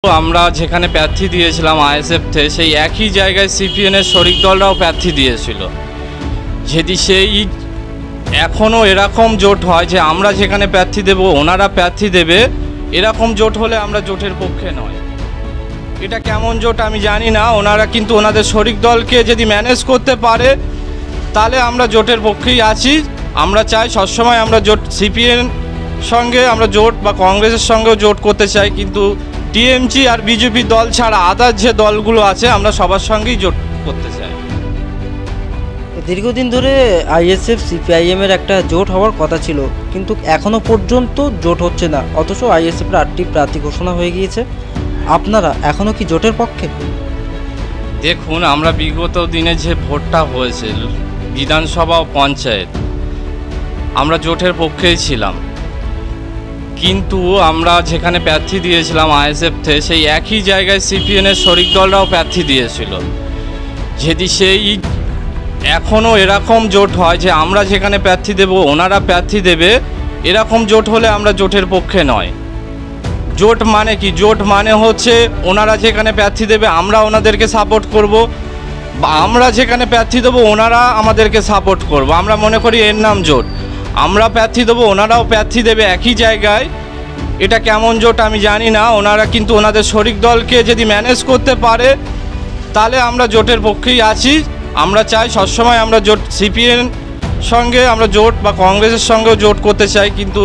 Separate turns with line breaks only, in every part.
আমরা যেখানে প্রার্থী দিয়েছিলাম আইএসএফ থেকে সেই একই জায়গায় সিপিএনের শরিক দলরাও প্রার্থী দিয়েছিল। যদি সেই এখনও এরকম জোট হয় যে আমরা যেখানে প্রার্থী দেব ওনারা প্রার্থী দেবে, এরকম জোট হলে আমরা জোটের পক্ষে নয়। এটা কেমন জোট আমি জানি না, ওনারা কিন্তু ওনাদের শরিক দলকে যদি ম্যানেজ করতে পারে তাহলে আমরা জোটের পক্ষেই আছি। আমরা চাই সবসময় আমরা জোট সিপিএন সঙ্গে আমরা জোট বা কংগ্রেসের সঙ্গেও জোট করতে চাই, কিন্তু টিএমসি আর বিজেপি দল ছাড়া আদার যে দলগুলো আছে আমরা সবার সঙ্গেই জোট করতে চাই।
দীর্ঘদিন ধরে আইএসএফ সিপিআইএমের একটা জোট হওয়ার কথা ছিল, কিন্তু এখনও পর্যন্ত জোট হচ্ছে না, অথচ আইএসএফের 8টি প্রার্থী ঘোষণা হয়ে গিয়েছে। আপনারা এখনও কি জোটের পক্ষে?
দেখুন, আমরা বিগত দিনে যে ভোটটা হয়েছে বিধানসভা ও পঞ্চায়েত, আমরা জোটের পক্ষেই ছিলাম, কিন্তু আমরা যেখানে প্রার্থী দিয়েছিলাম আইএসএফ থেকে সেই একই জায়গায় সিপিএনের শরিক দলরাও প্রার্থী দিয়েছিল। যদি সেই এখনও এরকম জোট হয় যে আমরা যেখানে প্রার্থী দেব ওনারা প্রার্থী দেবে, এরকম জোট হলে আমরা জোটের পক্ষে নয়। জোট মানে কি? জোট মানে হচ্ছে ওনারা যেখানে প্রার্থী দেবে আমরা ওনাদেরকে সাপোর্ট করব, বা আমরা যেখানে প্রার্থী দেবো ওনারা আমাদেরকে সাপোর্ট করব। আমরা মনে করি এর নাম জোট। আমরা প্রার্থী দেবো, ওনারাও প্রার্থী দেবে একই জায়গায়। এটা কেমন জোট আমি জানি না, ওনারা কিন্তু ওনাদের শরিক দলকে যদি ম্যানেজ করতে পারে তাহলে আমরা জোটের পক্ষেই আছি। আমরা চাই সবসময় আমরা জোট সিপিএন সঙ্গে আমরা জোট বা কংগ্রেসের সঙ্গেও জোট করতে চাই, কিন্তু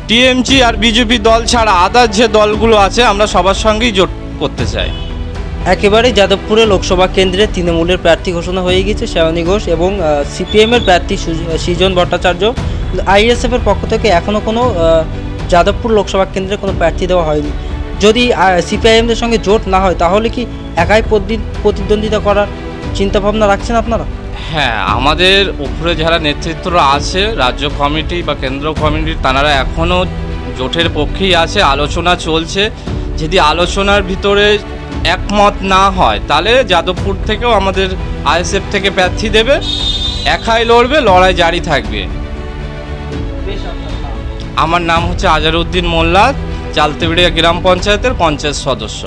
টিএমসি আর বিজেপি দল ছাড়া আদার যে দলগুলো আছে আমরা সবার সঙ্গেই জোট করতে চাই।
একেবারে যাদবপুরে লোকসভা কেন্দ্রে তৃণমূলের প্রার্থী ঘোষণা হয়ে গিয়েছে শ্যাওনি ঘোষ, এবং সিপিএমের প্রার্থী সৃজন ভট্টাচার্য। আইএসএফের পক্ষ থেকে এখনও কোনো যাদবপুর লোকসভা কেন্দ্রে কোনো প্রার্থী দেওয়া হয়নি। যদি সিপিআইএমদের সঙ্গে জোট না হয় তাহলে কি একাই প্রতিদ্বন্দ্বিতা করার চিন্তাভাবনা রাখছেন আপনারা?
হ্যাঁ, আমাদের উপরে যারা নেতৃত্বরা আছে রাজ্য কমিটি বা কেন্দ্র কমিটির, তারা এখনও জোটের পক্ষেই আছে, আলোচনা চলছে। যদি আলোচনার ভিতরে একমত না হয় তাহলে যাদবপুর থেকেও আমাদের আইএসএফ থেকে প্রার্থী দেবে, একাই লড়বে, লড়াই জারি থাকবে। আমার নাম হচ্ছে আজারউদ্দিন মোল্লা, চালতেবিড়িয়া গ্রাম পঞ্চায়েতের পঞ্চায়েত সদস্য।